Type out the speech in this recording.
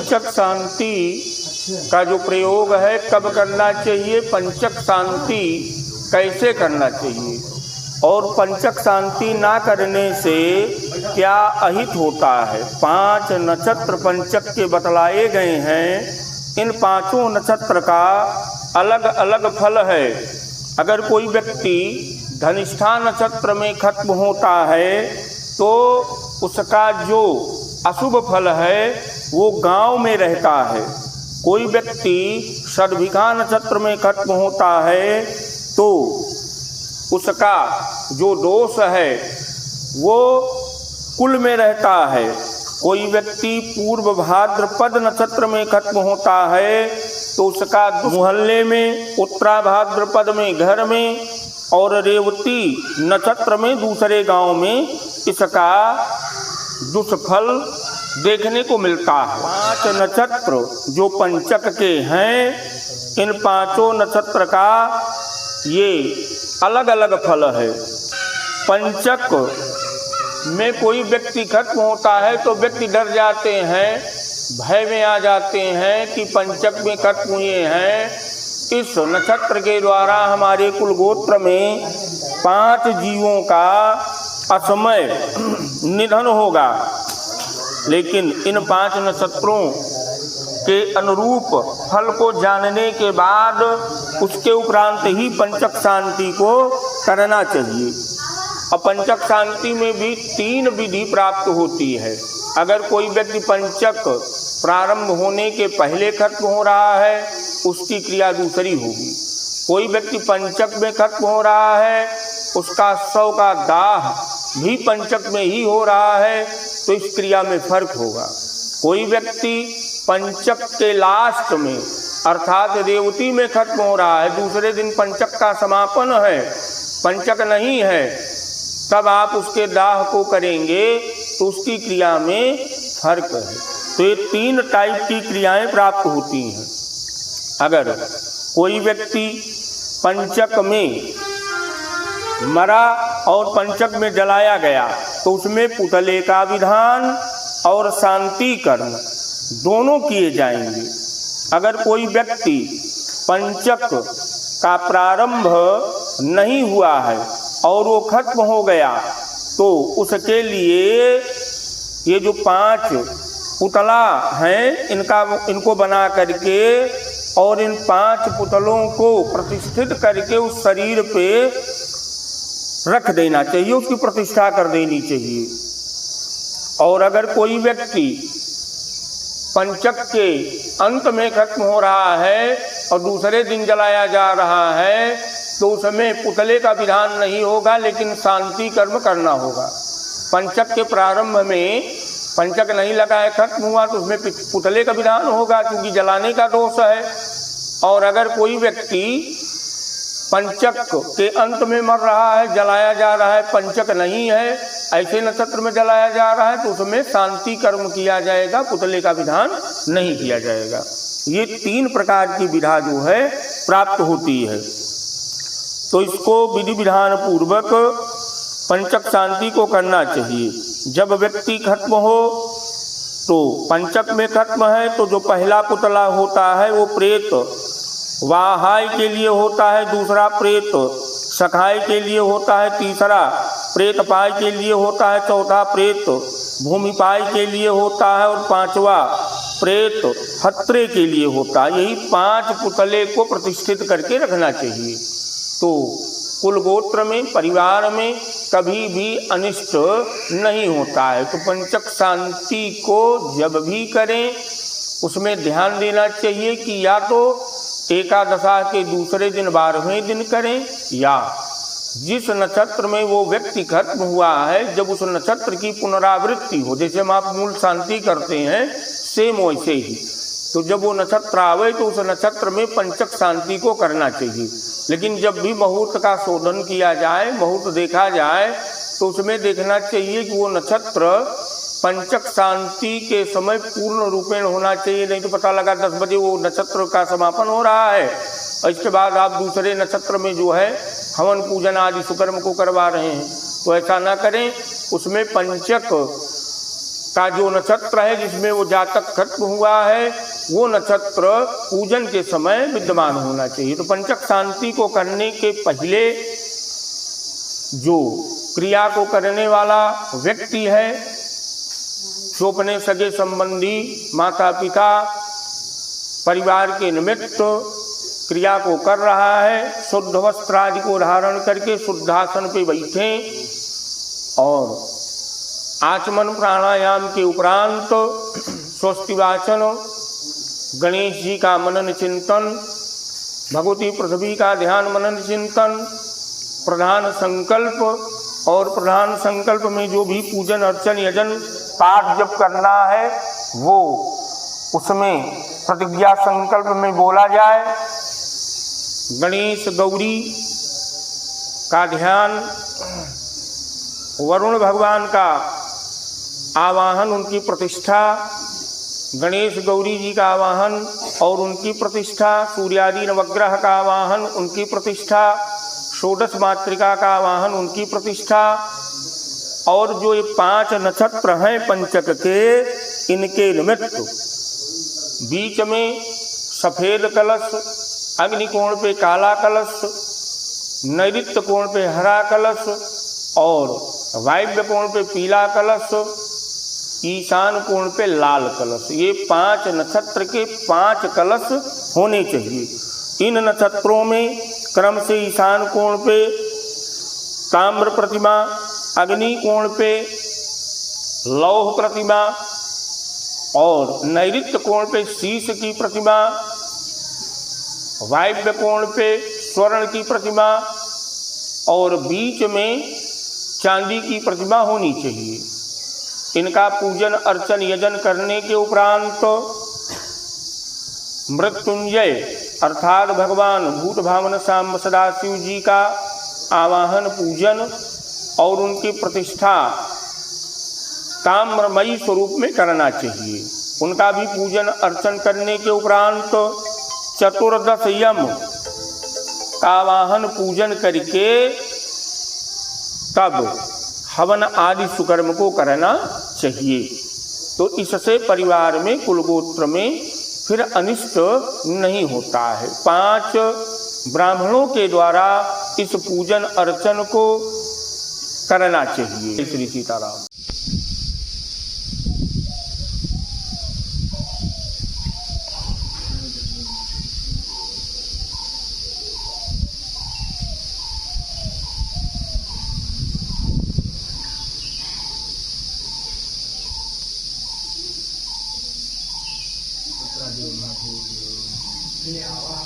पंचक शांति का जो प्रयोग है कब करना चाहिए, पंचक शांति कैसे करना चाहिए, और पंचक शांति ना करने से क्या अहित होता है। 5 नक्षत्र पंचक के बतलाए गए हैं। इन 5 नक्षत्र का अलग अलग फल है। अगर कोई व्यक्ति धनिष्ठा नक्षत्र में खत्म होता है तो उसका जो अशुभ फल है वो गांव में रहता है। कोई व्यक्ति षड्भिका नक्षत्र में खत्म होता है तो उसका जो दोष है वो कुल में रहता है। कोई व्यक्ति पूर्व भाद्रपद नक्षत्र में खत्म होता है तो उसका मोहल्ले में, उत्तरा भाद्रपद में घर में, और रेवती नक्षत्र में दूसरे गांव में इसका दुष्फल देखने को मिलता है। 5 नक्षत्र जो पंचक के हैं, इन 5 नक्षत्र का ये अलग अलग फल है। पंचक में कोई व्यक्ति खत्म होता है तो व्यक्ति डर जाते हैं, भय में आ जाते हैं कि पंचक में खत्म हुए हैं, इस नक्षत्र के द्वारा हमारे कुल गोत्र में 5 जीवों का असमय निधन होगा। लेकिन इन 5 नक्षत्रों के अनुरूप फल को जानने के बाद उसके उपरांत ही पंचक शांति को करना चाहिए। और पंचक शांति में भी 3 विधि प्राप्त होती है। अगर कोई व्यक्ति पंचक प्रारंभ होने के पहले खत्म हो रहा है उसकी क्रिया दूसरी होगी। कोई व्यक्ति पंचक में खत्म हो रहा है, उसका शव का दाह भी पंचक में ही हो रहा है तो इस क्रिया में फर्क होगा। कोई व्यक्ति पंचक के लास्ट में अर्थात रेवती में खत्म हो रहा है, दूसरे दिन पंचक का समापन है, पंचक नहीं है, तब आप उसके दाह को करेंगे तो उसकी क्रिया में फर्क है। तो ये 3 टाइप की क्रियाएं प्राप्त होती हैं। अगर कोई व्यक्ति पंचक में मरा और पंचक में जलाया गया तो उसमें पुतले का विधान और शांति कर्म दोनों किए जाएंगे। अगर कोई व्यक्ति पंचक का प्रारंभ नहीं हुआ है और वो खत्म हो गया तो उसके लिए ये जो 5 पुतला हैं इनको बना करके और इन 5 पुतलों को प्रतिष्ठित करके उस शरीर पे रख देना चाहिए, उसकी प्रतिष्ठा कर देनी चाहिए। और अगर कोई व्यक्ति पंचक के अंत में खत्म हो रहा है और दूसरे दिन जलाया जा रहा है तो उसमें पुतले का विधान नहीं होगा, लेकिन शांति कर्म करना होगा। पंचक के प्रारंभ में पंचक नहीं लगा है, खत्म हुआ तो उसमें पुतले का विधान होगा क्योंकि जलाने का दोष है। और अगर कोई व्यक्ति पंचक के अंत में मर रहा है, जलाया जा रहा है, पंचक नहीं है, ऐसे नक्षत्र में जलाया जा रहा है तो उसमें शांति कर्म किया जाएगा, पुतले का विधान नहीं किया जाएगा। ये 3 प्रकार की विधा जो है प्राप्त होती है। तो इसको विधि विधान पूर्वक पंचक शांति को करना चाहिए। जब व्यक्ति खत्म हो तो पंचक में खत्म है तो जो पहला पुतला होता है वो प्रेत वाहाय के लिए होता है, दूसरा प्रेत सखाय के लिए होता है, तीसरा प्रेत पाय के लिए होता है, चौथा प्रेत भूमि पाय के लिए होता है और 5वां प्रेत हत्रे के लिए होता है। यही 5 पुतले को प्रतिष्ठित करके रखना चाहिए। तो कुल गोत्र में, परिवार में कभी भी अनिष्ट नहीं होता है। तो पंचक शांति को जब भी करें उसमें ध्यान देना चाहिए कि या तो एकादशा के दूसरे दिन 12वें दिन करें, या जिस नक्षत्र में वो व्यक्ति खत्म हुआ है जब उस नक्षत्र की पुनरावृत्ति हो, जैसे हम आप मूल शांति करते हैं सेम वैसे ही, तो जब वो नक्षत्र आवे तो उस नक्षत्र में पंचक शांति को करना चाहिए। लेकिन जब भी मुहूर्त का शोधन किया जाए, मुहूर्त देखा जाए तो उसमें देखना चाहिए कि वो नक्षत्र पंचक शांति के समय पूर्ण रूपेण होना चाहिए। नहीं तो पता लगा 10 बजे वो नक्षत्र का समापन हो रहा है और इसके बाद आप दूसरे नक्षत्र में जो है हवन पूजन आदि सुकर्म को करवा रहे हैं, तो ऐसा ना करें। उसमें पंचक का जो नक्षत्र है जिसमें वो जातक खत्म हुआ है, वो नक्षत्र पूजन के समय विद्यमान होना चाहिए। तो पंचक शांति को करने के पहले जो क्रिया को करने वाला व्यक्ति है, जो अपने सगे संबंधी, माता पिता, परिवार के निमित्त क्रिया को कर रहा है, शुद्ध वस्त्र आदि को धारण करके शुद्धासन पे बैठे और आचमन प्राणायाम के उपरांत स्वस्ति वाचन, गणेश जी का मनन चिंतन, भगवती पृथ्वी का ध्यान मनन चिंतन, प्रधान संकल्प, और प्रधान संकल्प में जो भी पूजन अर्चन यजन पाठ जब करना है वो उसमें प्रतिज्ञा संकल्प में बोला जाए। गणेश गौरी का ध्यान, वरुण भगवान का आवाहन, उनकी प्रतिष्ठा, गणेश गौरी जी का आवाहन और उनकी प्रतिष्ठा, सूर्यादि नवग्रह का आवाहन, उनकी प्रतिष्ठा, षोडश मातृका का आवाहन, उनकी प्रतिष्ठा, और जो ये 5 नक्षत्र हैं पंचक के, इनके निमित्त बीच में सफेद कलश, अग्निकोण पे काला कलश, नैऋत्य कोण पे हरा कलश और वायव्य कोण पे पीला कलश, ईशान कोण पे लाल कलश, ये 5 नक्षत्र के 5 कलश होने चाहिए। इन नक्षत्रों में क्रम से ईशान कोण पे ताम्र प्रतिमा, अग्नि कोण पे लौह प्रतिमा और नैऋत्य कोण पे शीश की प्रतिमा, वायव्य कोण पे स्वर्ण की प्रतिमा और बीच में चांदी की प्रतिमा होनी चाहिए। इनका पूजन अर्चन यजन करने के उपरांत मृत्युंजय अर्थात भगवान भूत भावन सांब सदाशिव जी का आवाहन पूजन और उनकी प्रतिष्ठा ताम्रमयी स्वरूप में करना चाहिए। उनका भी पूजन अर्चन करने के उपरांत चतुर्दश यम का आवाहन पूजन करके तब हवन आदि सुकर्म को करना चाहिए। तो इससे परिवार में कुलगोत्र में फिर अनिष्ट नहीं होता है। 5 ब्राह्मणों के द्वारा इस पूजन अर्चन को करना चाहिए। श्री सीताराम। ये आवाज